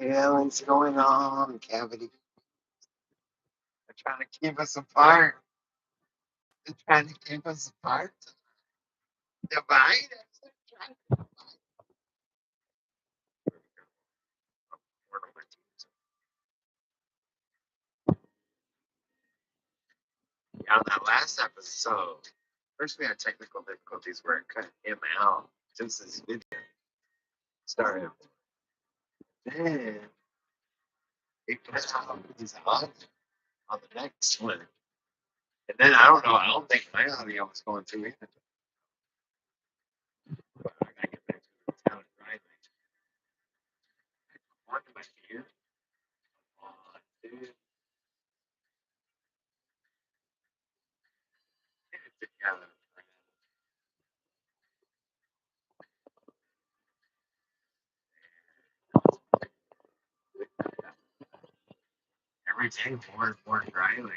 hell is going on, Cavity? They're trying to keep us apart. They're trying to keep us apart. Divide us. They're trying to divide. Yeah, on that last episode, first we had technical difficulties where it cut him out just as video started. Then it cut out his audio on the next one. And then I don't think my audio was going through either. But I gotta get back to the town driving. What am I here? Dude. Get it together. Every day more driving.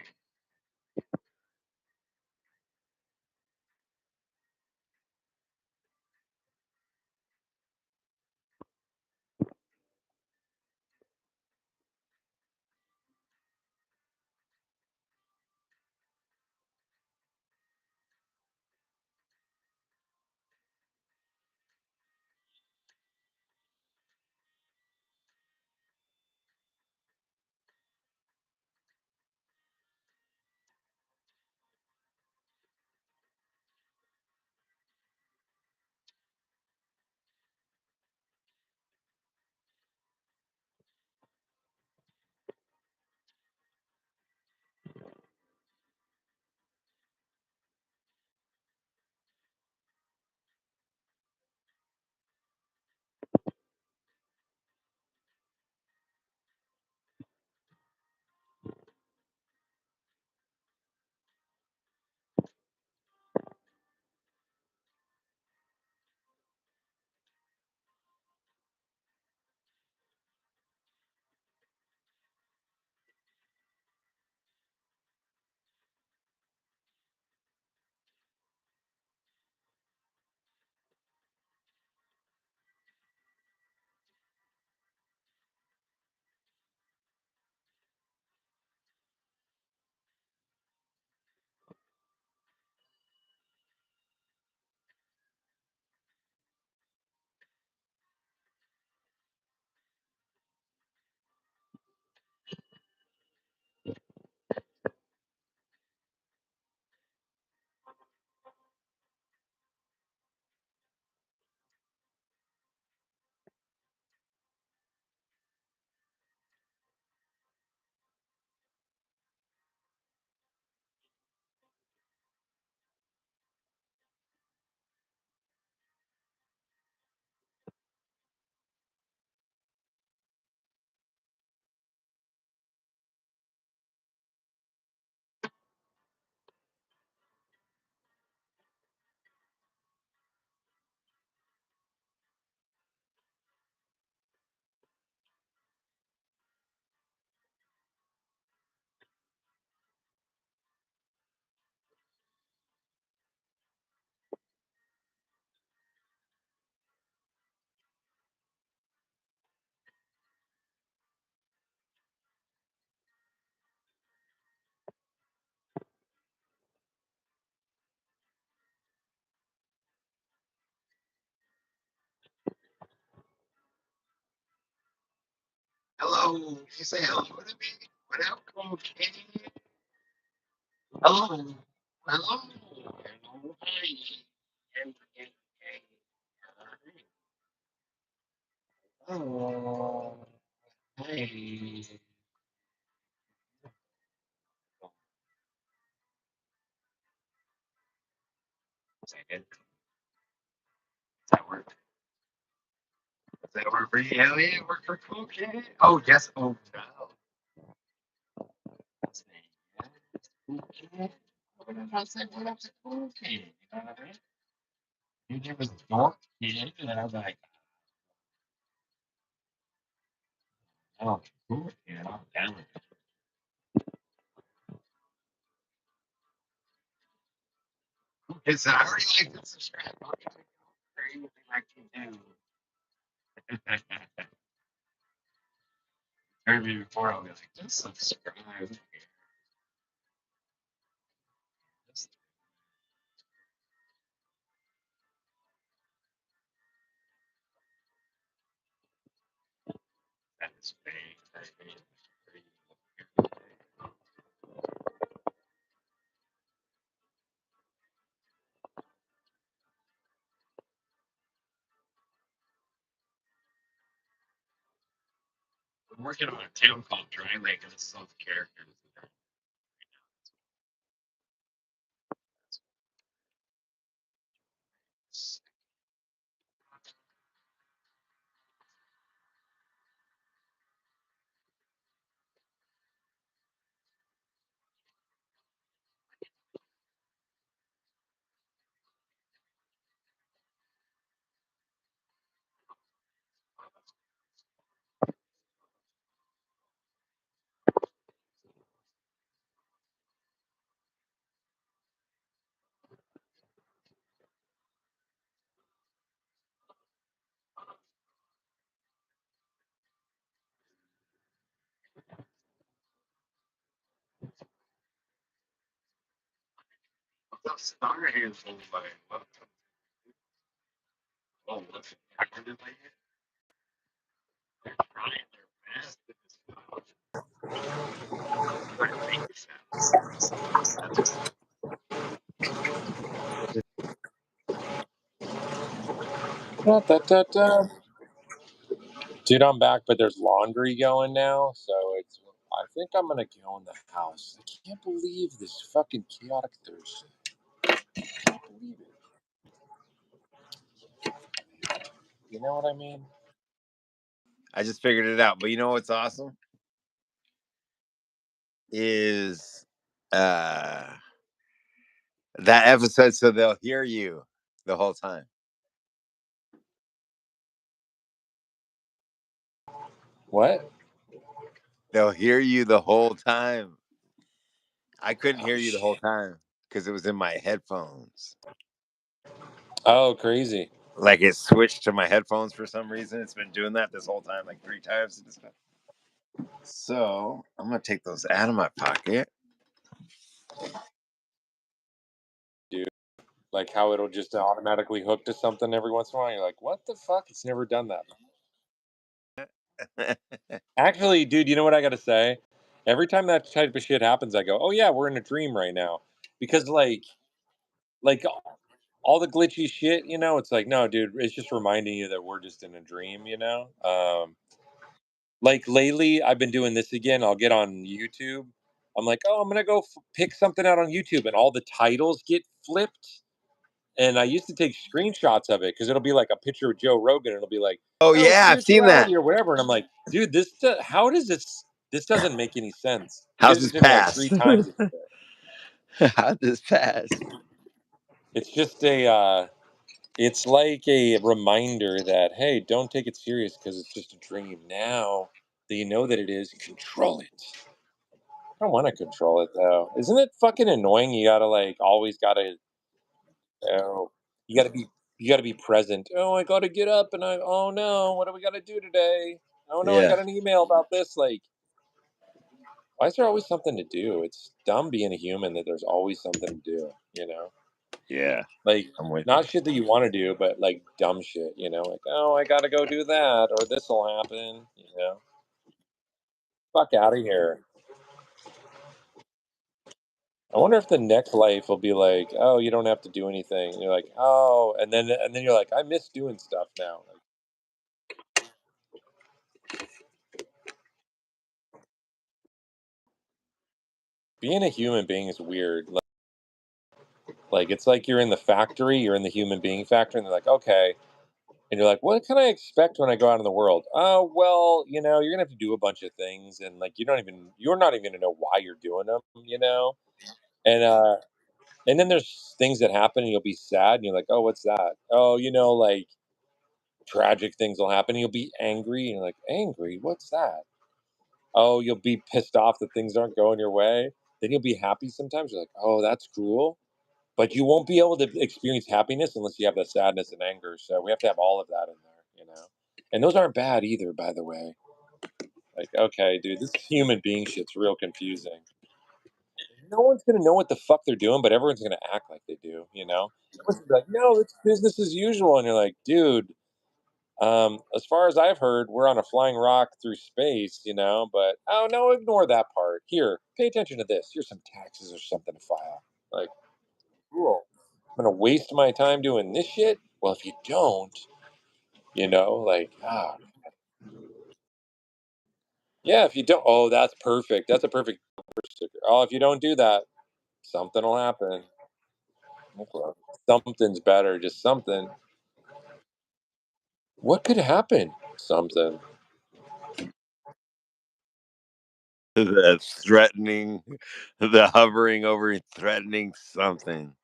Hello. You say hello to me? What up, cocaine? Hello. Hello. Hello. Hi. Oh. Hey. Second. Does that work? Does that work for you? Hell yeah, it worked for cocaine. Oh, yes. Oh, no. That's me. Yes. Cocaine. What did I say? What up to cocaine? You know what I mean? You give us dark kid, and I was like, oh, cool. Yeah, I'm down with it. Okay, so I already like and subscribe. Okay, anything I can do. heard me before. I'll be like, just subscribe. Just, that is fake. That is fake. I'm working on a tale called Dry Lake, and this is all the characters. The star handful like what? Oh, what's acronym like it? They're trying their best. Trying to make it sound. Da-da-da-da. Dude, I'm back, but there's laundry going now, so it's. I think I'm gonna go in the house. I can't believe this fucking chaotic Thursday. I can't believe it. You know what I mean? I just figured it out. But you know what's awesome is that episode, so they'll hear you the whole time. What? They'll hear you the whole time. I couldn't Oh hear you the whole shit! time because it was in my headphones. Oh, crazy. Like it switched to my headphones for some reason. It's been doing that this whole time, like 3 times. So I'm gonna take those out of my pocket. Dude, like how it'll just automatically hook to something every once in a while. You're like, what the fuck? It's never done that. Actually, dude, you know what I gotta say? Every time that type of shit happens, I go, "Oh yeah, we're in a dream right now," because like all the glitchy shit, it's like, no, dude, it's just reminding you that we're just in a dream. Like lately, I've been doing this again. I'll get on YouTube. I'm like, oh, I'm gonna go pick something out on YouTube, and all the titles get flipped. And I used to take screenshots of it because it'll be like a picture of Joe Rogan. And it'll be like, Oh oh, yeah, I've seen that. spirituality or whatever. And I'm like, dude, how does this? This doesn't make any sense. He How's did it this to me like pass? 3 times. How's this pass? It's just it's like a reminder that, hey, don't take it serious because it's just a dream. Now that you know that it is, control it. I don't want to control it though. Isn't it fucking annoying? You gotta like always gotta, oh, you gotta be you gotta be present. Oh, I gotta get up and oh no, what do we gotta do today? Oh no, I Yeah, got an email about this. Like, why is there always something to do? It's dumb being a human that there's always something to do. yeah, Like, I'm with you. not shit that you want to do, but like dumb shit. Like, oh, I gotta go do that, or this will happen. Fuck out of here. I wonder if the next life will be like, oh, you don't have to do anything. And you're like, oh, and then you're like, I miss doing stuff now. Like, being a human being is weird. Like it's like you're in the factory, you're in the human being factory, and they're like, okay. And you're like, what can I expect when I go out in the world? Oh, well, you're gonna have to do a bunch of things, and like you're not even gonna know why you're doing them. And and then there's things that happen, and you'll be sad, and you're like, oh, what's that? Oh, like tragic things will happen. And you'll be angry, and you're like, angry? What's that? Oh, you'll be pissed off that things aren't going your way. Then you'll be happy sometimes. You're like, oh, that's cool. But you won't be able to experience happiness unless you have the sadness and anger. So we have to have all of that in there. And those aren't bad either, by the way. Like, okay, dude, this human being shit's real confusing. No one's gonna know what the fuck they're doing, but everyone's gonna act like they do. Everyone's gonna be like, "No, it's business as usual," and you're like, "Dude, as far as I've heard, we're on a flying rock through space, But oh no, ignore that part. Here, pay attention to this. Here's some taxes or something to file. Like, cool. I'm gonna waste my time doing this shit. Well, if you don't, like, yeah, if you don't, oh, that's perfect. That's a perfect bumper sticker. Oh, if you don't do that, something will happen. Okay. Something's better. Just something. What could happen? Something. The threatening, the hovering over threatening something.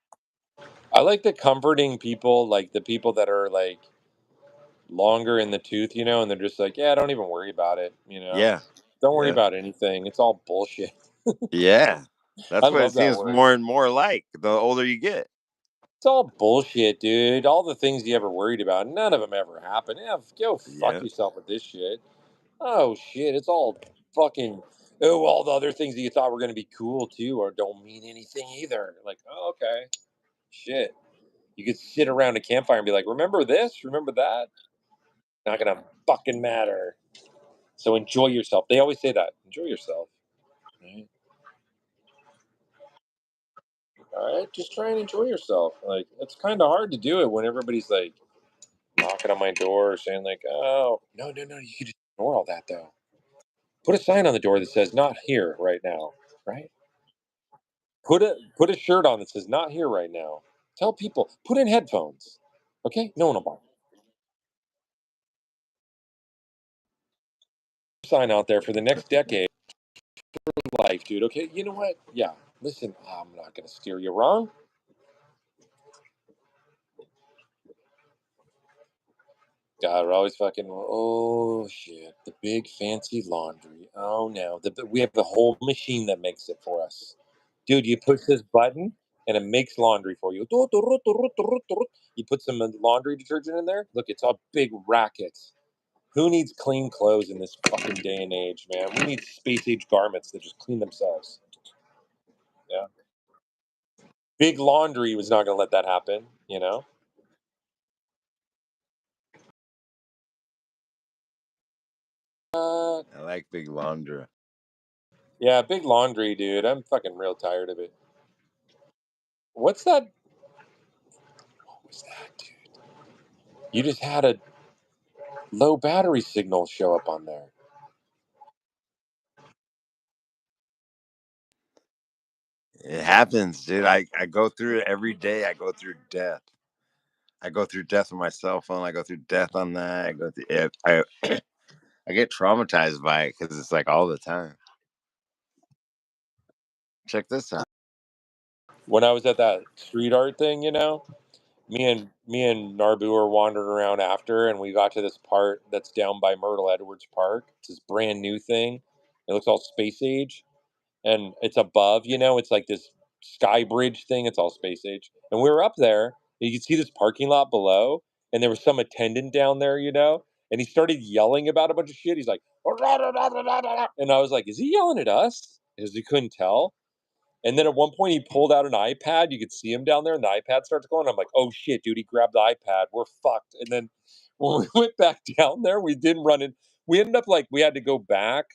I like the comforting people, like the people that are like longer in the tooth, and they're just like, yeah, don't even worry about it. Yeah. Don't worry Yeah. about anything. It's all bullshit. Yeah. I That's what it love that seems word. more and more like the older you get. It's all bullshit, dude. All the things you ever worried about, none of them ever happen. Yeah, go fuck Yeah. yourself with this shit. Oh shit, it's all fucking. Oh, all the other things that you thought were going to be cool too, or don't mean anything either. Like, oh, okay, shit. You could sit around a campfire and be like, remember this? Remember that? Not gonna fucking matter. So enjoy yourself. They always say that. Enjoy yourself. Right? All right, just try and enjoy yourself. Like, it's kind of hard to do it when everybody's like knocking on my door, saying like, "Oh, no, no, no, you can just ignore all that though. Put a sign on the door that says not here right now." Right? Put a shirt on that says not here right now. Tell people. Put in headphones. Okay, no one will buy. Sign out there for the next decade of life, dude. Okay, you know what? Yeah, listen, I'm not gonna steer you wrong. God, we're always fucking. Oh shit, the big fancy laundry. Oh no, we have the whole machine that makes it for us, dude. You push this button and it makes laundry for you. You put some laundry detergent in there. Look, it's a big racket. Who needs clean clothes in this fucking day and age, man? We need space age garments that just clean themselves. Yeah, big laundry was not going to let that happen. I like big laundry. Yeah, big laundry, dude. I'm fucking real tired of it. What's that? What was that, dude? You just had a low battery signal show up on there. It happens, dude. I go through it every day. I go through death. I go through death on my cell phone. I go through death on that. I go through it. I get traumatized by it because it's like all the time. Check this out. When I was at that street art thing, me and Narbu were wandering around after, and we got to this part that's down by Myrtle Edwards Park. It's this brand new thing. It looks all space age, and it's above. It's like this sky bridge thing. It's all space age, and we were up there. And you could see this parking lot below, and there was some attendant down there, and he started yelling about a bunch of shit. He's like, and I was like, is he yelling at us? Because we couldn't tell. And then at one point, he pulled out an iPad. You could see him down there, and the iPad starts going. I'm like, oh shit, dude, he grabbed the iPad. We're fucked. And then when we went back down there, we didn't run in. We ended up like, we had to go back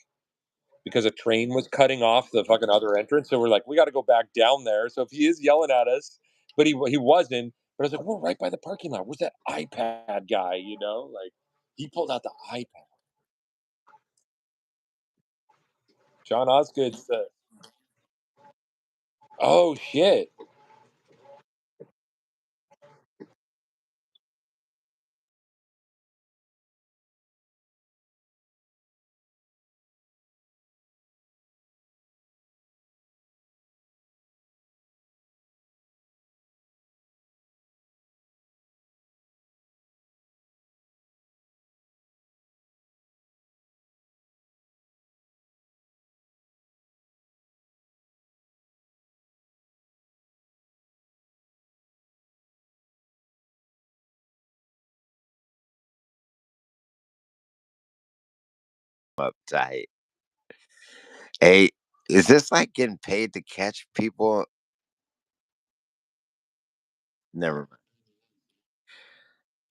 because a train was cutting off the fucking other entrance. So we're like, we got to go back down there. So if he is yelling at us, but he wasn't. But I was like, we're right by the parking lot. Where's that iPad guy? Like he pulled out the iPad. John Osgood said, oh shit. uptight. Hey, is this like getting paid to catch people? Never.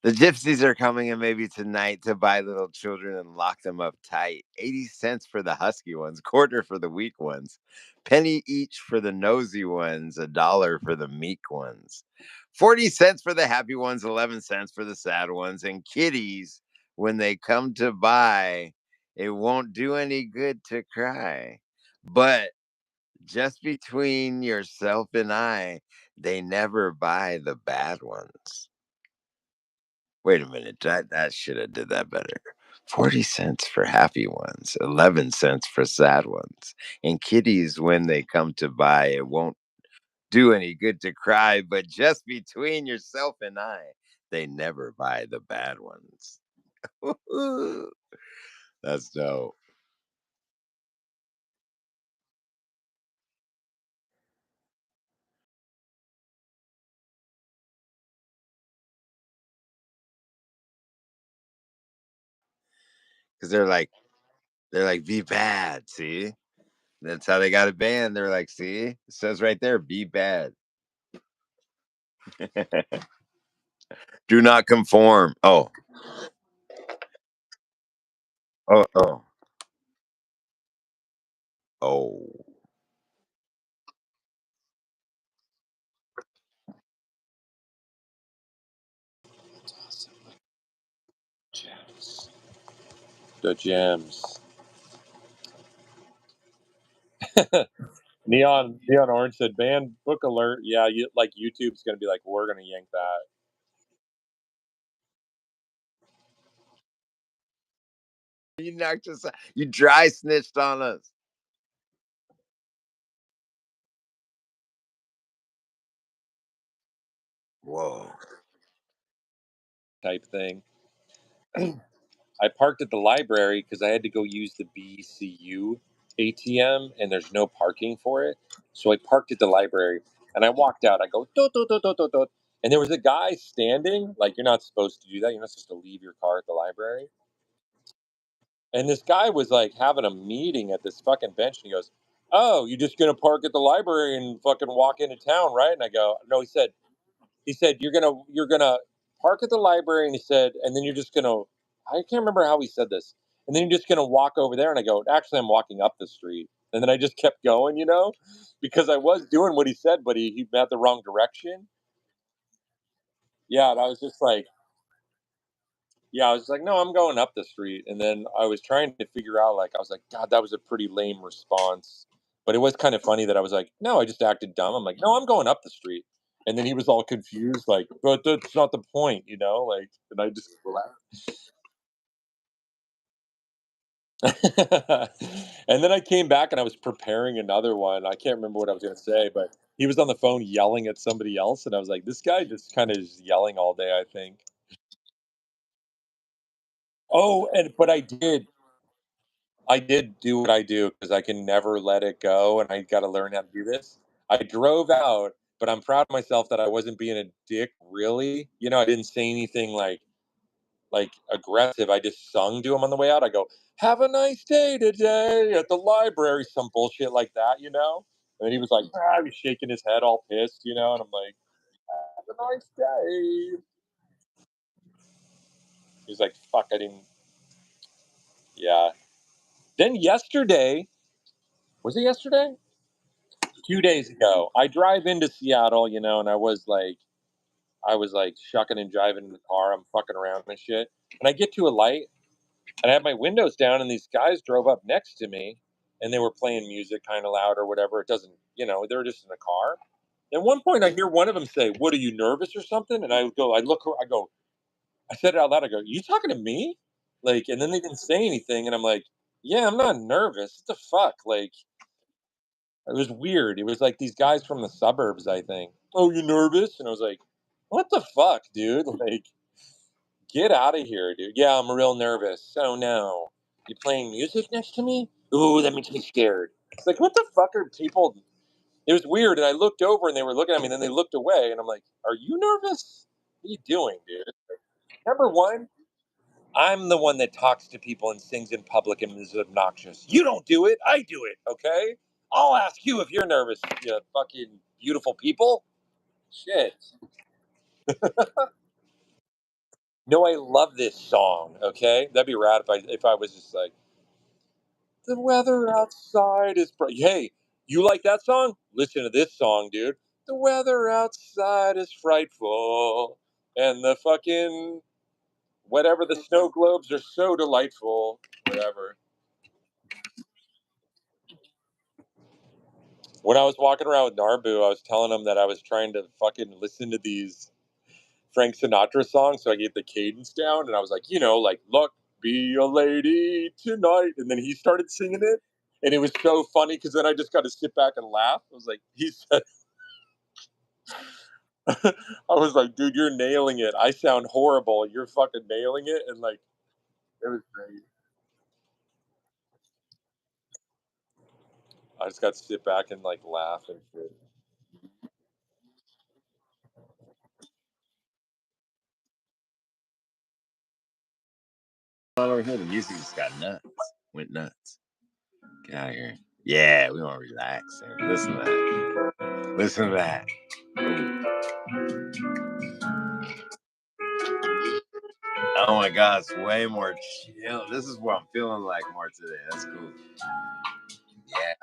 The gypsies are coming in maybe tonight to buy little children and lock them up tight. 80 cents for the husky ones, quarter for the weak ones, penny each for the nosy ones, a dollar for the meek ones, 40 cents for the happy ones, 11 cents for the sad ones, and kitties, when they come to buy, it won't do any good to cry. But just between yourself and I, they never buy the bad ones. Wait a minute, that should have did that better. 40 cents for happy ones, 11 cents for sad ones. And kitties, when they come to buy, it won't do any good to cry, but just between yourself and I, they never buy the bad ones. That's dope. Because they're like, be bad, see? That's how they got it banned. They're like, see, it says right there, be bad. Do not conform. Oh. Oh. Gems. The gems. Neon Orange said, "Ban book alert." Yeah, like YouTube's gonna be like, "We're gonna yank that." You knocked us out. You dry snitched on us. Whoa. Type thing. I parked at the library because I had to go use the BCU ATM, and there's no parking for it. So I parked at the library, and I walked out. I go, "Dot, dot, dot, dot, dot, dot." And there was a guy standing. Like, you're not supposed to do that. You're not supposed to leave your car at the library. And this guy was like having a meeting at this fucking bench, and he goes, "Oh, you just gonna park at the library and fucking walk into town, right?" And I go, "No." He said you're gonna park at the library, and he said, and then you're just gonna. I can't remember how he said this. And then you're just gonna walk over there, and I go, "Actually, I'm walking up the street." And then I just kept going, because I was doing what he said, but he had the wrong direction. Yeah, and I was just like, yeah, I was like, "No, I'm going up the street." And then I was trying to figure out, like, I was like, "God, that was a pretty lame response." But it was kind of funny that I was like, "No, I just acted dumb." I'm like, "No, I'm going up the street." And then he was all confused, like, "But that's not the point, like." And I just laughed. And then I came back and I was preparing another one. I can't remember what I was going to say, but he was on the phone yelling at somebody else, and I was like, "This guy just kind of is yelling all day, I think." Oh, and but I did do what I do because I can never let it go, and I gotta learn how to do this. I drove out, but I'm proud of myself that I wasn't being a dick, really. I didn't say anything like aggressive. I just sung to him on the way out. I go, "Have a nice day today at the library," some bullshit like that. And he was like, he was shaking his head all pissed, and I'm like, "Have a nice day." He's like, "Fuck, I didn't." Yeah. Then yesterday, was it yesterday? 2 days ago, I drive into Seattle, and I was like shucking and jiving in the car. I'm fucking around and shit. And I get to a light, and I have my windows down, and these guys drove up next to me, and they were playing music kind of loud or whatever. It doesn't, they were just in the car. At one point, I hear one of them say, "What, are you nervous or something?" And I said it out loud. I go, "You talking to me?" Like, and then they didn't say anything, and I'm like, "Yeah, I'm not nervous. What the fuck?" Like, it was weird. It was like these guys from the suburbs, I think. "Oh, you nervous?" And I was like, "What the fuck, dude? Like, get out of here, dude." "Yeah, I'm real nervous." "Oh no. You playing music next to me?" "Ooh, that makes me scared." It's like, what the fuck are people? It was weird. And I looked over and they were looking at me, and then they looked away, and I'm like, "Are you nervous? What are you doing, dude?" Number one, I'm the one that talks to people and sings in public and is obnoxious. You don't do it. I do it. Okay. I'll ask you if you're nervous. You fucking beautiful people. Shit. No, I love this song. Okay, that'd be rad if I was just like, the weather outside is bright. Hey, you like that song? Listen to this song, dude. The weather outside is frightful, and the fucking whatever, the snow globes are so delightful. Whatever. When I was walking around with Narbu, I was telling him that I was trying to fucking listen to these Frank Sinatra songs, so I get the cadence down, and I was like, like "Luck Be a Lady Tonight," and then he started singing it, and it was so funny because then I just got to sit back and laugh. I was like, he said, I was like, dude, you're nailing it. I sound horrible. You're fucking nailing it, and like, it was great. I just got to sit back and like laugh and shit. All over here, the music just got nuts. Went nuts. Get out of here. Yeah, we want to relax. And listen to that. Listen to that. Ooh. Oh my God, it's way more chill. This is what I'm feeling like more today. That's cool. Yeah.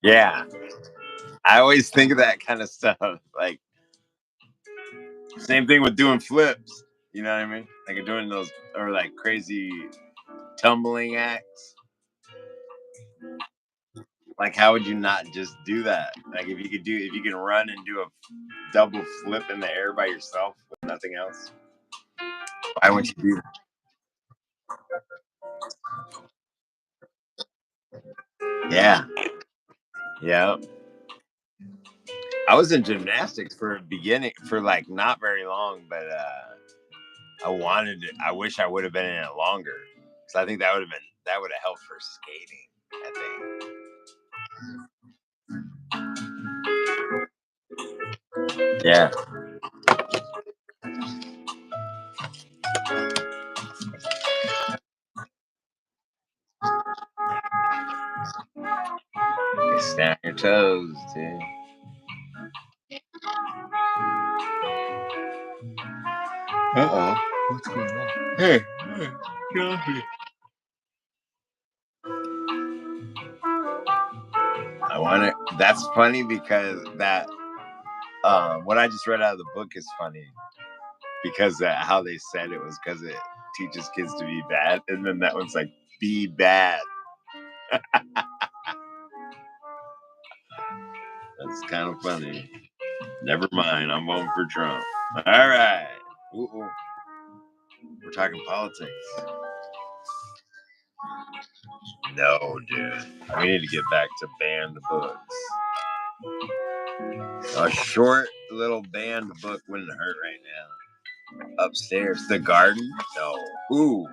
Yeah. I always think of that kind of stuff. Like, same thing with doing flips. You know what I mean? Like doing those or like crazy tumbling acts. Like, how would you not just do that? Like, if you can run and do a double flip in the air by yourself with nothing else, why wouldn't you do that? Yeah, yeah. I was in gymnastics for a beginning for like not very long, but I wanted it. I wish I would have been in it longer because I think that would have helped for skating. I think. Yeah. Stay on your toes, dude. Uh oh. What's going on? Hey, get off me. I want to. That's funny because that what I just read out of the book is funny because how they said it was because it teaches kids to be bad, and then that one's like be bad. That's kind of funny. Never mind. I'm voting for Trump. All right. Ooh, ooh. We're talking politics. No, dude. We need to get back to banned books. A short little banned book wouldn't hurt right now. Upstairs. The Garden? No. Who?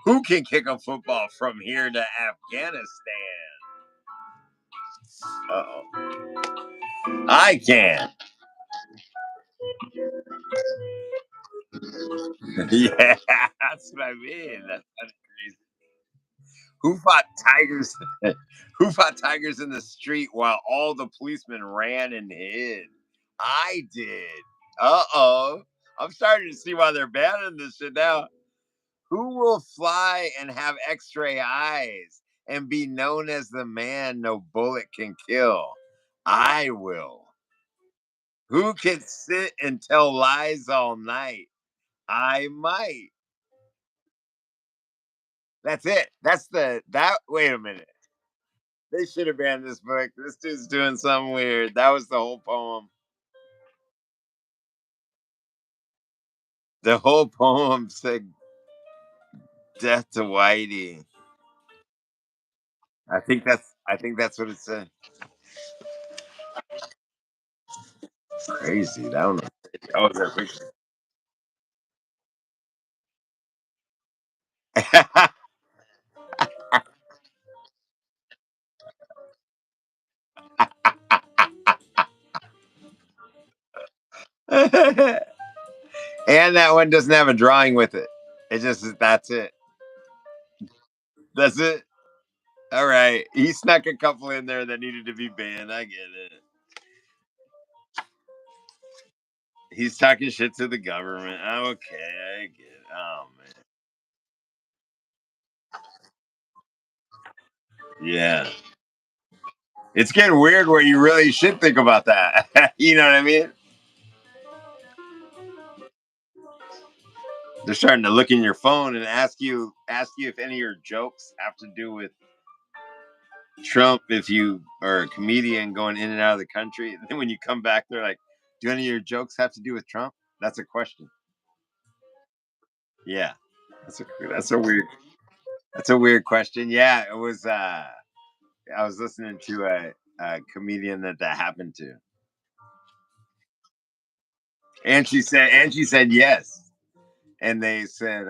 Who can kick a football from here to Afghanistan? Uh-oh. I can. Yeah, that's what I mean. That's kind of crazy. Who fought tigers? Who fought tigers in the street while all the policemen ran and hid? I did. Uh-oh. I'm starting to see why they're banning this shit now. Who will fly and have x-ray eyes and be known as the man no bullet can kill? I will. Who can sit and tell lies all night? I might. That's it. Wait a minute. They should have banned this book. This dude's doing something weird. That was the whole poem. The whole poem said death to Whitey. I think that's what it said. Crazy. That one. Oh, is that picture? And that one doesn't have a drawing with it. It just that's it. That's it. All right. He snuck a couple in there that needed to be banned. I get it. He's talking shit to the government. Okay, I get it. Oh man. Yeah. It's getting weird where you really should think about that. You know what I mean? They're starting to look in your phone and ask you if any of your jokes have to do with Trump, if you are a comedian going in and out of the country. And then when you come back, they're like, do any of your jokes have to do with Trump? That's a question. Yeah. That's a weird question. Yeah, it was I was listening to a comedian that happened to. And she said yes. And they said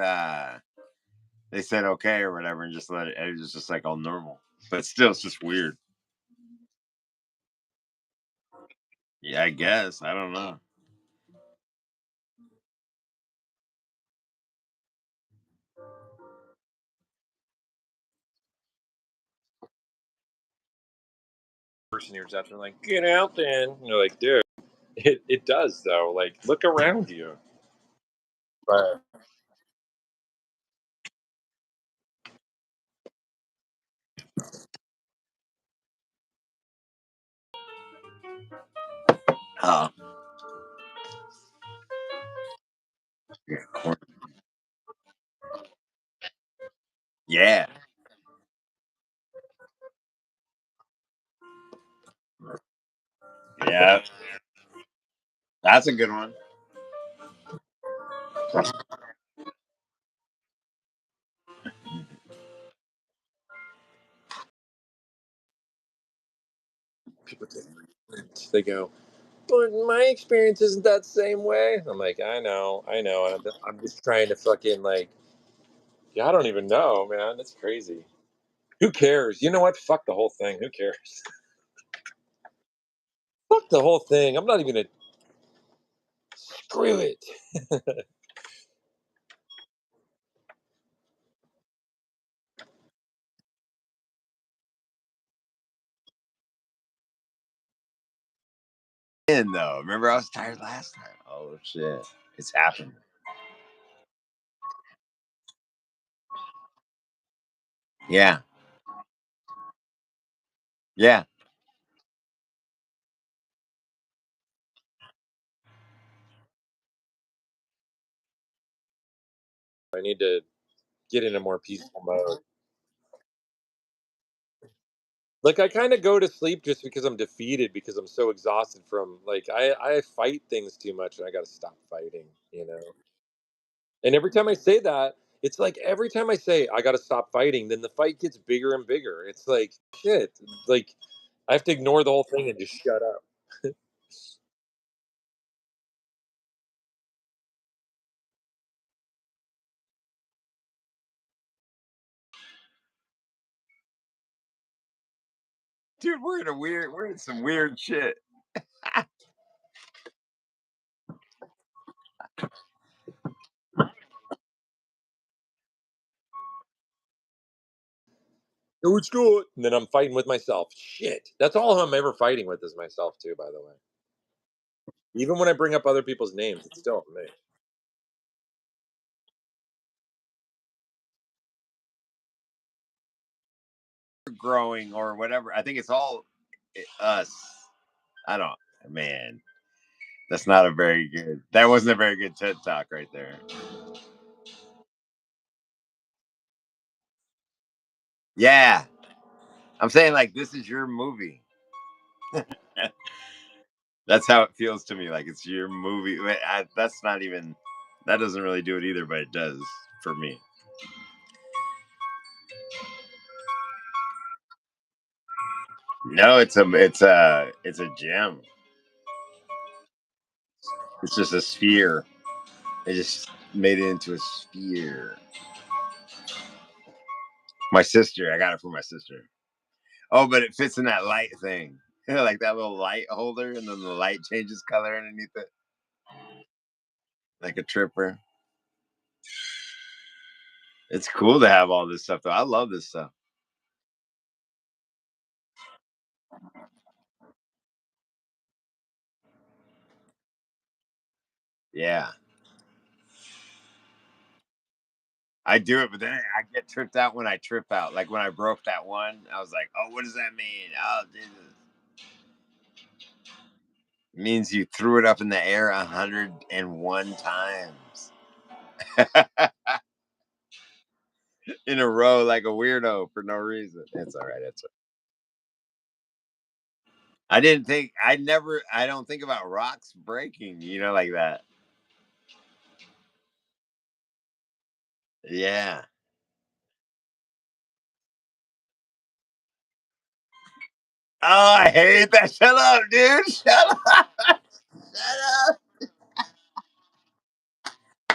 okay or whatever and just let it. It was just like all normal. But still it's just weird. Yeah, I guess. I don't know. Person hears that, they're like, "Get out, then." And you're like, "Dude, it does though. Like, look around you." But Oh. Yeah. Yeah. That's a good one. people they go, "But my experience isn't that same way." I'm like, I know. And I'm just trying to fucking like, yeah, I don't even know, man. That's crazy. Who cares? You know what? Fuck the whole thing. Who cares? Fuck the whole thing. I'm not even gonna screw it. Though. Remember, I was tired last night. Oh shit, it's happened. Yeah, yeah. I need to get in a more peaceful mode. Like I kind of go to sleep just because I'm defeated because I'm so exhausted from like I fight things too much and I got to stop fighting, you know. And every time I say that, it's like every time I say I got to stop fighting, then the fight gets bigger and bigger. It's like shit. Like I have to ignore the whole thing and just shut up. Dude, we're in some weird shit. No, it's good. And then I'm fighting with myself. Shit. That's all I'm ever fighting with is myself too, by the way. Even when I bring up other people's names, it's still me. Growing or whatever. I think it's all us. I don't. Man, that's not a very good. That wasn't a very good TED talk right there. Yeah, I'm saying like this is your movie. That's how it feels to me. Like it's your movie. That's not even. That doesn't really do it either, but it does for me. No, it's a gem. It's just a sphere. They just made it into a sphere. My sister. I got it from my sister. Oh, but it fits in that light thing. Like that little light holder, and then the light changes color underneath it. Like a tripper. It's cool to have all this stuff, though. I love this stuff. Yeah. I do it, but then I get tripped out when I trip out. Like when I broke that one, I was like, "Oh, what does that mean? Oh, Jesus!" It means you threw it up in the air 101 times in a row, like a weirdo for no reason. It's all right. It's. I didn't think. I never. I don't think about rocks breaking. Like that. Yeah. Oh, I hate that. Shut up, dude. Shut up. Shut up.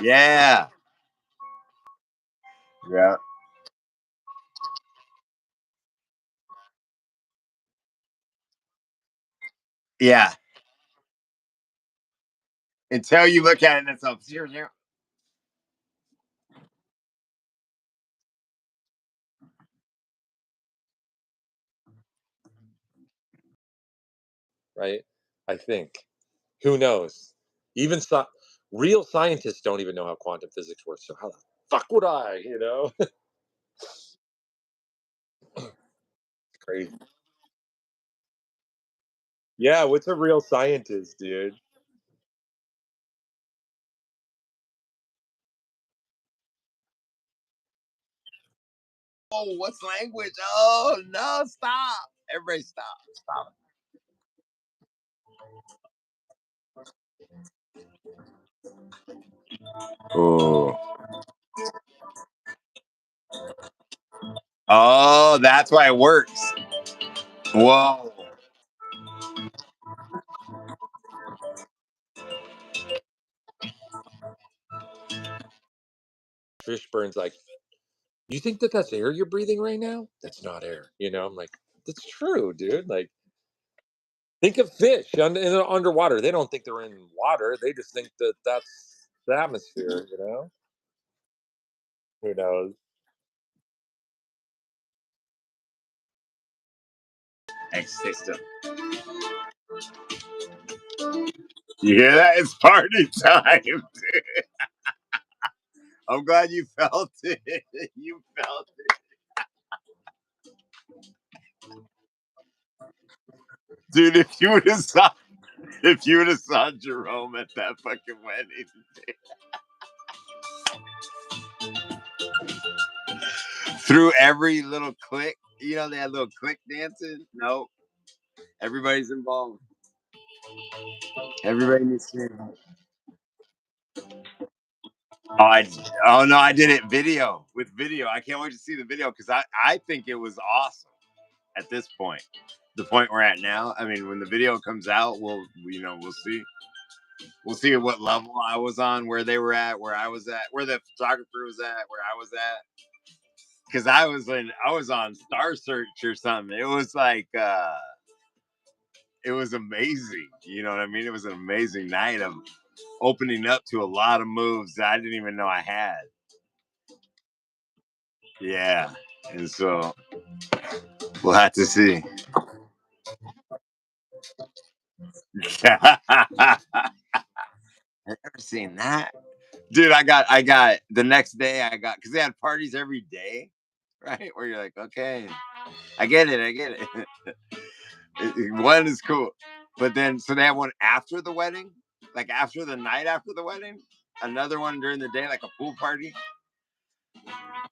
Yeah. Yeah. Yeah. Until you look at it and it's up. right? I think. Who knows? Even real scientists don't even know how quantum physics works. So how the fuck would I? Crazy. Yeah, what's a real scientist, dude? Oh, what's language? Oh no! Stop! Everybody, stop! Stop! Oh, oh, that's why it works. Whoa! Fishburne's like, you think that that's air you're breathing right now? That's not air. I'm like, that's true, dude. Like, think of fish underwater. They don't think they're in water. They just think that that's the atmosphere. Who knows? System. You hear that? It's party time. I'm glad you felt it. You felt it, dude. If you would have saw Jerome at that fucking wedding, through every little click, they had little click dancing. No, everybody's involved. Everybody needs to. Oh no, I did it with video. I can't wait to see the video because I think it was awesome at this point. The point we're at now. I mean, when the video comes out, we'll see. We'll see at what level I was on, where they were at, where I was at, where the photographer was at, where I was at. Because I was on Star Search or something. It was like it was amazing. You know what I mean? It was an amazing night of opening up to a lot of moves that I didn't even know I had. Yeah. And so we'll have to see. I've never seen that. Dude, I got the next day because they had parties every day, right? Where you're like, okay, I get it. One is cool. But then so they have one after the wedding, like after the night after the wedding, another one during the day, like a pool party.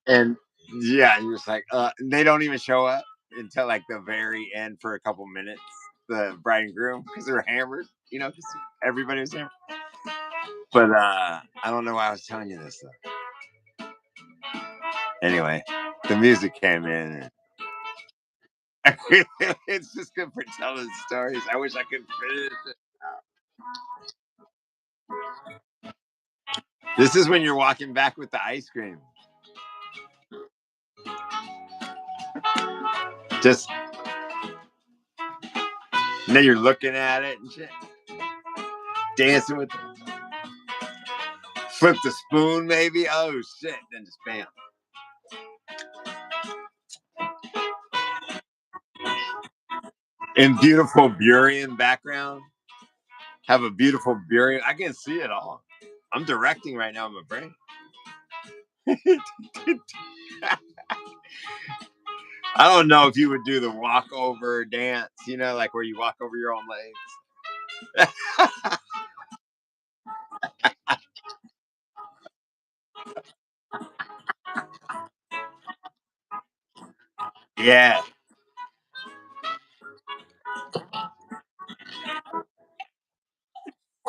And yeah, you're just like, they don't even show up until like the very end for a couple minutes, the bride and groom, because they're hammered, because everybody was hammered. But I don't know why I was telling you this though. Anyway, the music came in. It's just good for telling stories. I wish I could finish it. This is when you're walking back with the ice cream. Just and then you're looking at it and shit, dancing with it. Flip the spoon, maybe. Oh shit! Then just bam. In beautiful Burien background. Have a beautiful Burien. I can see it all. I'm directing right now in my brain. I don't know if you would do the walkover dance, like where you walk over your own legs. Yeah.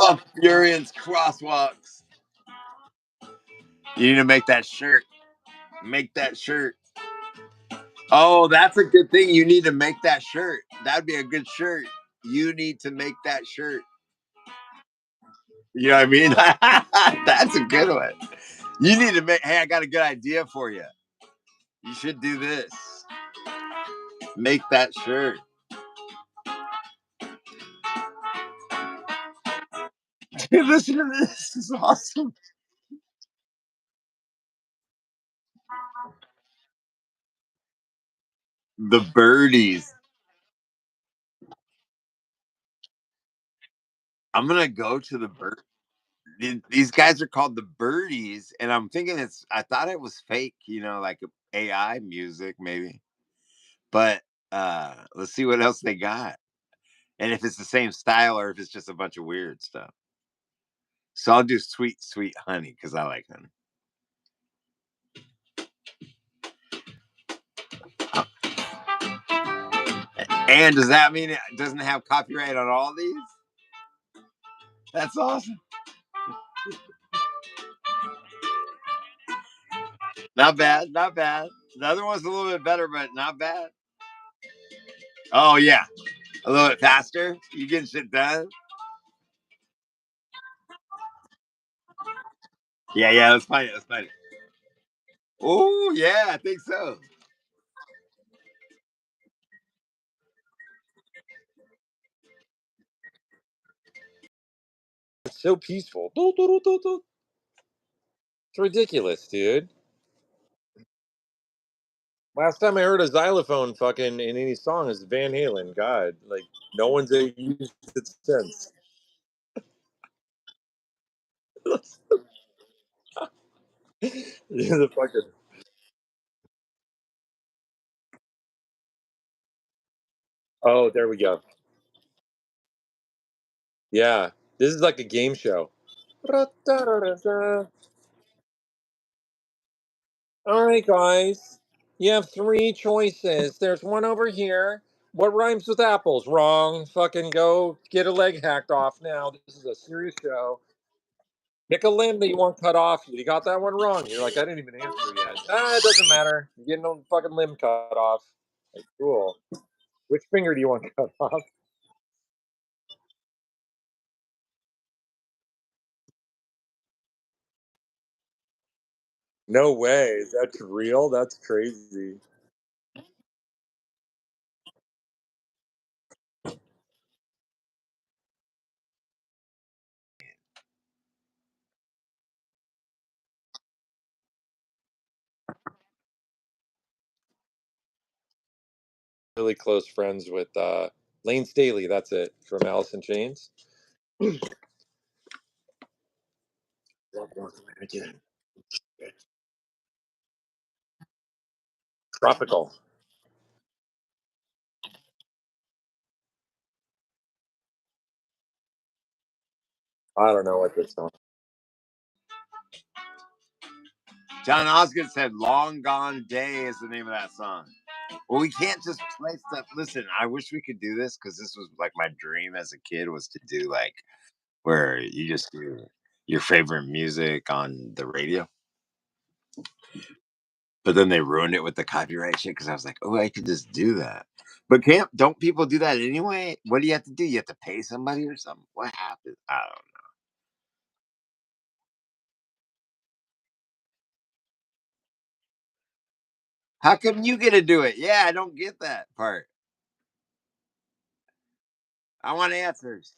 Oh, Furious crosswalks. You need to make that shirt. Make that shirt. Oh, that's a good thing. You need to make that shirt. That'd be a good shirt. You need to make that shirt. You know what I mean? That's a good one. You need to make, hey, I got a good idea for you. You should do this. Make that shirt. Dude, listen to this. This is awesome. The birdies. I'm gonna go to the bird. These guys are called the birdies, and I'm thinking I thought it was fake, like AI music maybe. But let's see what else they got. And if it's the same style or if it's just a bunch of weird stuff. So I'll do sweet, sweet honey because I like honey. And does that mean it doesn't have copyright on all these? That's awesome. Not bad, not bad. The other one's a little bit better, but not bad. Oh yeah, a little bit faster. You getting shit done? Yeah, yeah. Let's find it. Let's find it. Oh yeah, I think so. It's so peaceful. It's ridiculous, dude. Last time I heard a xylophone fucking in any song is Van Halen. God, like no one's used it since. The fucking. Oh, there we go. Yeah, this is like a game show. All right, guys. You have three choices. There's one over here. What rhymes with apples? Wrong. Fucking go get a leg hacked off now. This is a serious show. Pick a limb that you want cut off. You got that one wrong. You're like, I didn't even answer yet. It doesn't matter. You're getting a fucking limb cut off. Like, cool. Which finger do you want cut off? No way. That's real? That's crazy. Really close friends with Lane Staley. That's it from Alice in Chains. Tropical. I don't know what this song. John Osgood said "Long Gone Day" is the name of that song. Well, we can't just play stuff. Listen, I wish we could do this because this was like my dream as a kid was to do like where you just do your favorite music on the radio. But then they ruined it with the copyright shit because I was like, oh, I could just do that. But don't people do that anyway? What do you have to do? You have to pay somebody or something? What happened? I don't How come you get to do it? Yeah, I don't get that part. I want answers.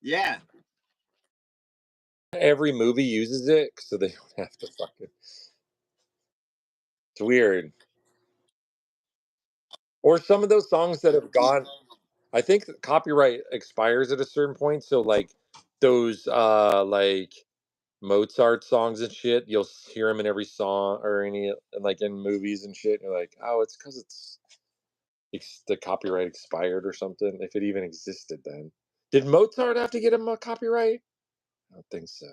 Yeah. Every movie uses it so they don't have to fucking. It's weird. Or some of those songs that have gone. I think that copyright expires at a certain point. So like those like Mozart songs and shit, you'll hear them in every song or any like in movies and shit. And you're like, oh, it's because the copyright expired or something. If it even existed then, did Mozart have to get him a copyright? I don't think so.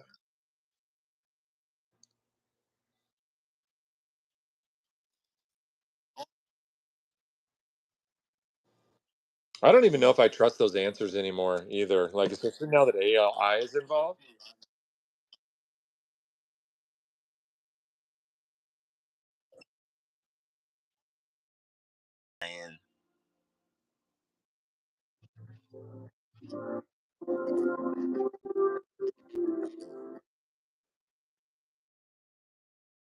I don't even know if I trust those answers anymore either. Like, especially now that AI is involved. Man.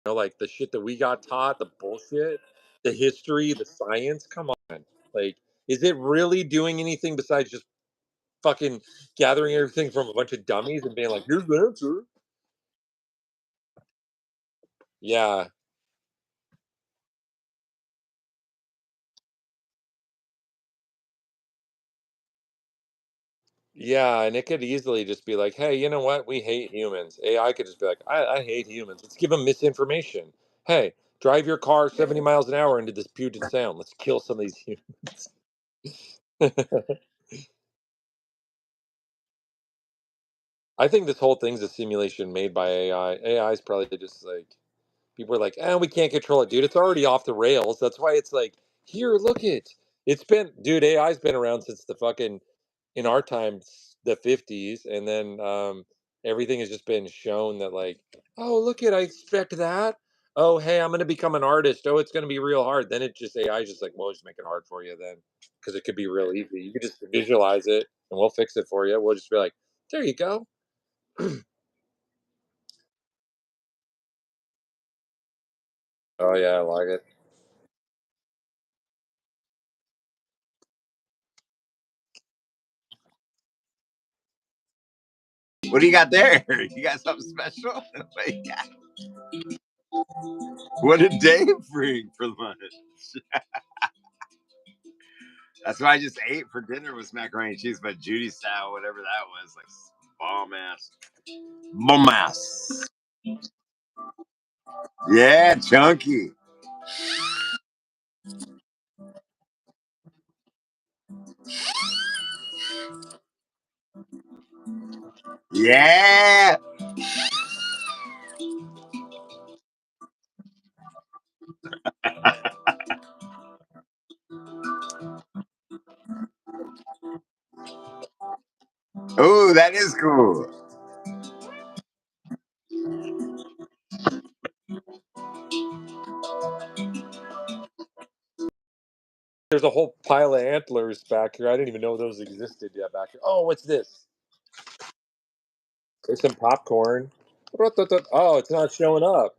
You know, like the shit that we got taught, the bullshit, the history, the science. Come on, like, is it really doing anything besides just fucking gathering everything from a bunch of dummies and being like, "Here's the answer"? Yeah, yeah, and it could easily just be like, "Hey, you know what? We hate humans." AI could just be like, "I hate humans. Let's give them misinformation. Hey, drive your car 70 miles an hour into this Puget Sound. Let's kill some of these humans." I think this whole thing's a simulation made by AI. AI is probably just like people are like, "Oh, we can't control it, dude. It's already off the rails." That's why it's like, "Here, look it. It's been, dude. AI's been around since the fucking in our times, the 50s, and then everything has just been shown that like, oh, look it. I expect that. Oh, hey, I'm gonna become an artist. Oh, it's gonna be real hard. Then it just AI is just like, well, just make it hard for you then, because it could be real easy. You could just visualize it, and we'll fix it for you. We'll just be like, there you go." Oh yeah, I like it. What do you got there? You got something special? What did Dave bring for lunch? That's what I just ate for dinner was macaroni and cheese, but Judy style, whatever that was, like bomb ass. Bomb ass. Yeah, chunky. Yeah. Oh, that is cool. There's a whole pile of antlers back here. I didn't even know those existed yet back here. Oh, what's this? There's some popcorn. Oh, it's not showing up.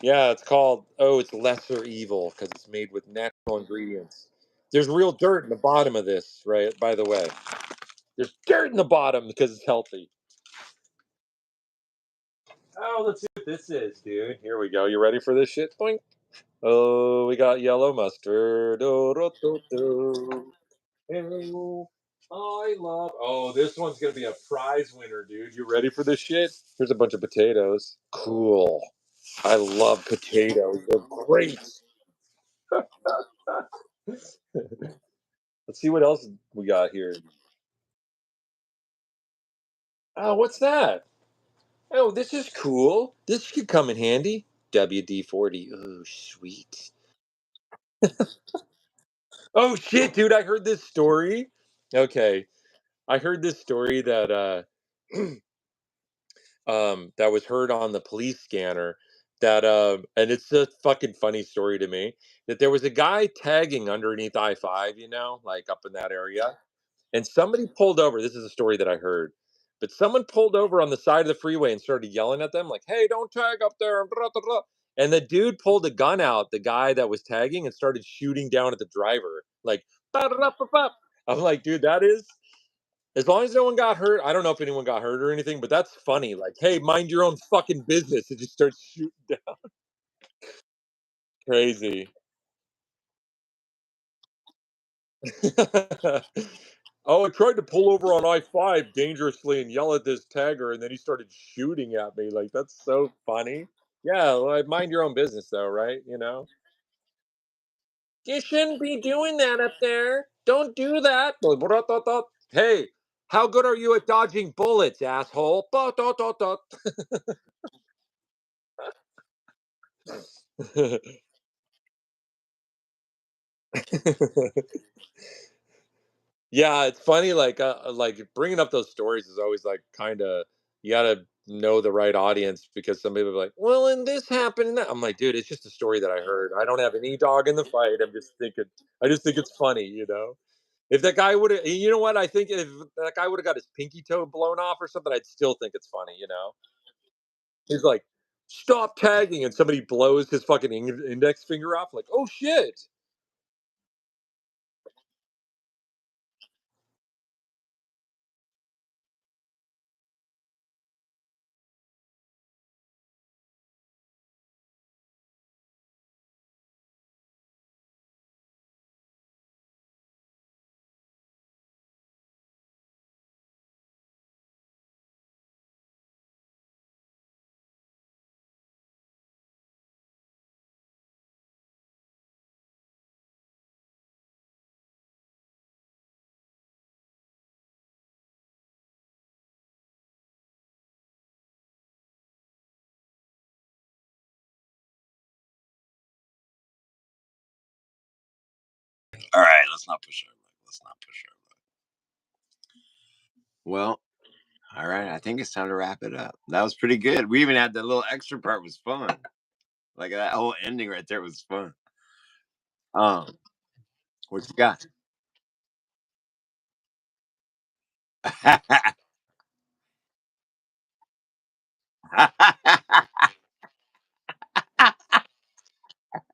Yeah, it's called, oh, it's lesser evil because it's made with natural ingredients. There's real dirt in the bottom of this, right? By the way, there's dirt in the bottom because it's healthy. Oh, let's see what this is, dude. Here we go. You ready for this shit? Boink. Oh, we got yellow mustard. Oh, Ew. I love. Oh, this one's gonna be a prize winner, dude. You ready for this shit? Here's a bunch of potatoes. Cool. I love potatoes. They're great. Let's see what else we got here. Oh, what's that? Oh, this is cool. This could come in handy. WD-40. Oh, sweet. Oh shit, dude! I heard this story. Okay, I heard this story that that was heard on the police scanner. That and it's a fucking funny story to me that there was a guy tagging underneath I-5, like up in that area, and somebody pulled over. This is a story that I heard. But someone pulled over on the side of the freeway and started yelling at them, like, "Hey, don't tag up there!" And blah, blah, blah. And the dude pulled a gun out, the guy that was tagging, and started shooting down at the driver, like, "Ba, da, da, ba, ba." I'm like, dude, that is, as long as no one got hurt. I don't know if anyone got hurt or anything, but that's funny. Like, hey, mind your own fucking business. It just starts shooting down. Crazy. Oh, I tried to pull over on I-5 dangerously and yell at this tagger, and then he started shooting at me. Like, that's so funny. Yeah, like, mind your own business, though, right? You know, you shouldn't be doing that up there. Don't do that. Hey, how good are you at dodging bullets, asshole? Yeah, it's funny, like bringing up those stories is always like kind of, you gotta know the right audience, because some people are like, well, and this happened, and that. I'm like, dude, it's just a story that I heard. I don't have any dog in the fight. I just think it's funny, you know. If that guy would have, you know what? I think if that guy would have got his pinky toe blown off or something, I'd still think it's funny, you know. He's like, stop tagging, and somebody blows his fucking index finger off, like, oh shit. All right, let's not push our luck. Let's not push our luck. Well, all right. I think it's time to wrap it up. That was pretty good. We even had the little extra part was fun. Like that whole ending right there was fun. Um, what you got?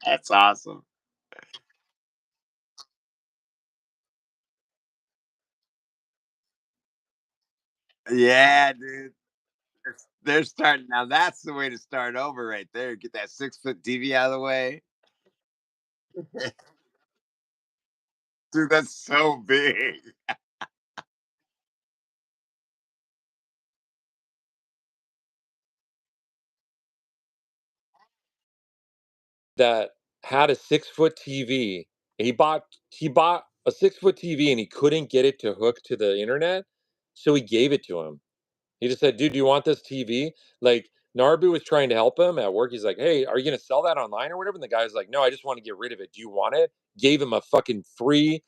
That's awesome. Yeah, dude. They're starting now. That's the way to start over right there. Get that 6 foot TV out of the way. Dude, that's so big. That had a 6 foot TV. He bought a 6 foot TV and he couldn't get it to hook to the internet, so he gave it to him. He just said, "Dude, do you want this TV?" Like, Narbu was trying to help him at work. He's like, "Hey, are you gonna sell that online or whatever?" And the guy's like, "No, I just want to get rid of it. Do you want it?" Gave him a fucking free,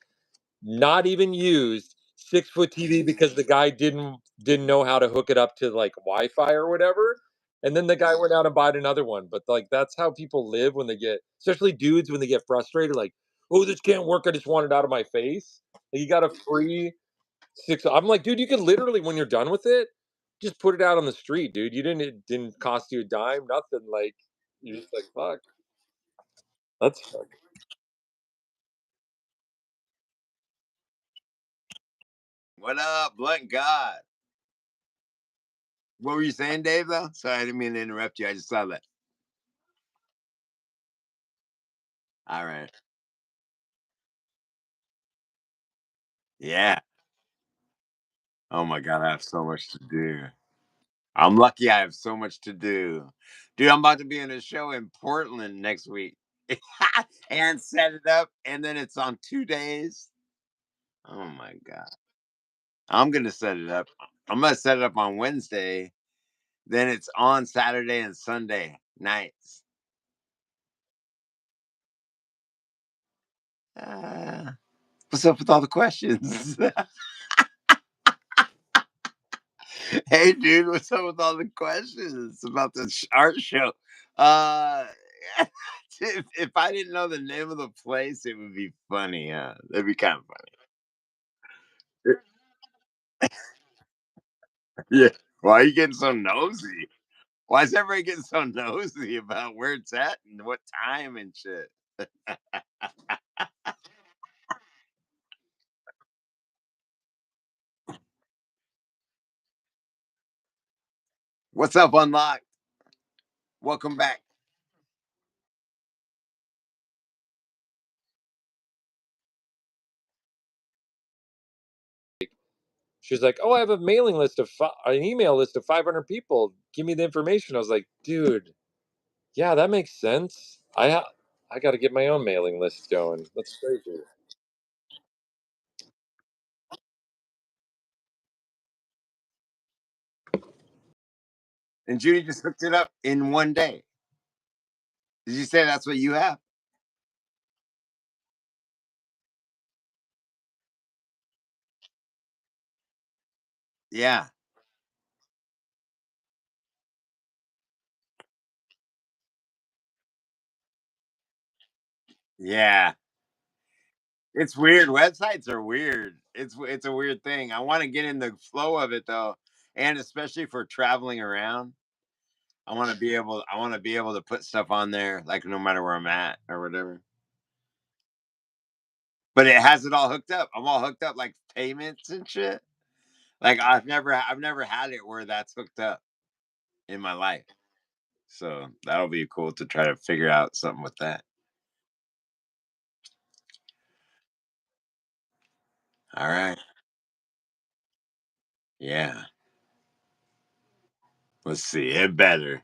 not even used 6 foot TV, because the guy didn't know how to hook it up to like Wi-Fi or whatever. And then the guy went out and bought another one. But like, that's how people live when they get, especially dudes, when they get frustrated, like, "Oh, this can't work. I just want it out of my face." Like, you got a free six. I'm like, dude, you could literally, when you're done with it, just put it out on the street, dude. You didn't It didn't cost you a dime, nothing. Like, you're just like, fuck. That's fuck. What up, Blunt God? What were you saying, Dave? Though, sorry, I didn't mean to interrupt you. I just saw that. All right. Yeah. Oh my God, I have so much to do. I'm lucky I have so much to do. Dude, I'm about to be in a show in Portland next week and set it up, and then it's on 2 days. Oh my God. I'm going to set it up. I'm going to set it up on Wednesday. Then it's on Saturday and Sunday nights. Uh, what's up with all the questions? Hey, dude, what's up with all the questions about the art show? Uh, if I didn't know the name of the place, it would be funny. That'd be kind of funny. Yeah. Why are you getting so nosy? Why is everybody getting so nosy about where it's at and what time and shit? What's up, Unlocked? Welcome back. She's like, "Oh, I have a mailing list of an email list of 500 people. Give me the information." I was like, "Dude, yeah, that makes sense. I got to get my own mailing list going. That's crazy." And Judy just hooked it up in one day. Did you say that's what you have? Yeah. Yeah. It's weird. Websites are weird. It's a weird thing. I want to get in the flow of it though, and especially for traveling around. I want to be able to put stuff on there like no matter where I'm at or whatever. But it has it all hooked up. I'm all hooked up like payments and shit. Like I've never had it where that's hooked up in my life. So that'll be cool to try to figure out something with that. All right. Yeah. Let's see. It better.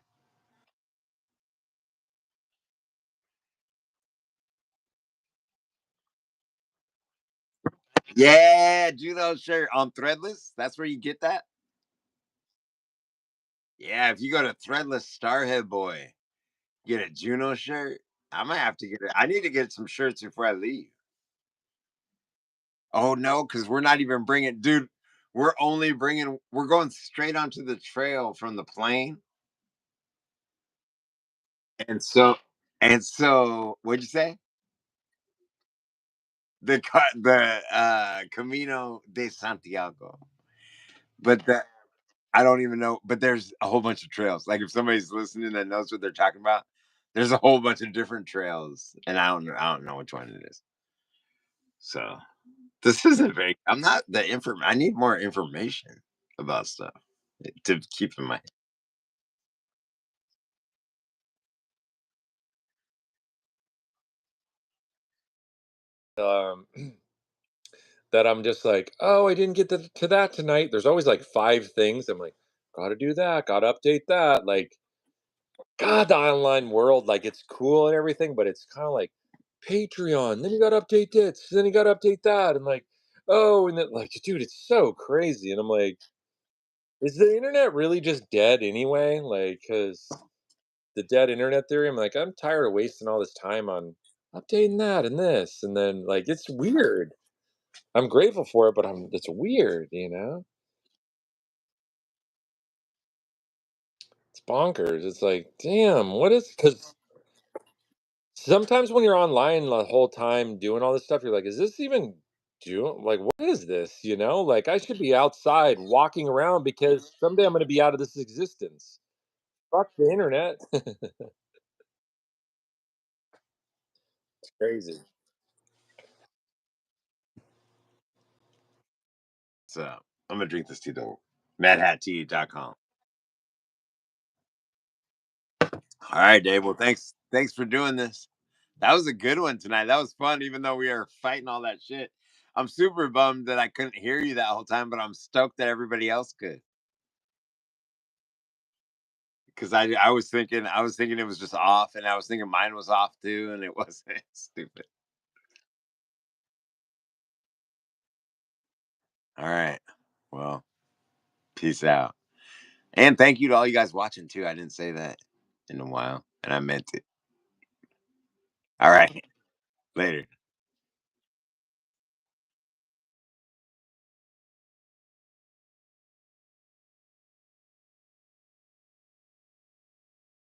Yeah, Juno shirt on Threadless. That's where you get that. Yeah, if you go to Threadless Starhead Boy, get a Juno shirt. I might have to get it. I need to get some shirts before I leave. Oh no, because we're not even bringing, dude. We're only bringing. We're going straight onto the trail from the plane, and so what'd you say? The Camino de Santiago, but that I don't even know. But there's a whole bunch of trails. Like if somebody's listening that knows what they're talking about, there's a whole bunch of different trails, and I don't know which one it is. So this isn't very. I'm not the inform. I need more information about stuff to keep in my. Um, that I'm just like, oh, I didn't get to that tonight. There's always like five things. I'm like, gotta do that, gotta update that. Like, God, the online world, like it's cool and everything, but it's kind of like Patreon. Then you gotta update this, then you gotta update that, and like, oh, and then like, dude, it's so crazy. And I'm like, is the internet really just dead anyway? Like, because the dead internet theory, I'm like, I'm tired of wasting all this time on updating that and this, and then like, it's weird. I'm grateful for it, but it's weird, you know? It's bonkers. It's like, damn, what is because sometimes when you're online the whole time doing all this stuff, you're like, is this even doing like what is this? You know? Like I should be outside walking around because someday I'm gonna be out of this existence. Fuck the internet. It's crazy. So I'm gonna drink this tea though. MadHatTea.com. All right, Dave. Well, thanks for doing this. That was a good one tonight. That was fun, even though we were fighting all that shit. I'm super bummed that I couldn't hear you that whole time, but I'm stoked that everybody else could. Because I was thinking it was just off, and I was thinking mine was off too, and it wasn't. Stupid. All right. Well, peace out. And thank you to all you guys watching too. I didn't say that in a while, and I meant it. All right. Later.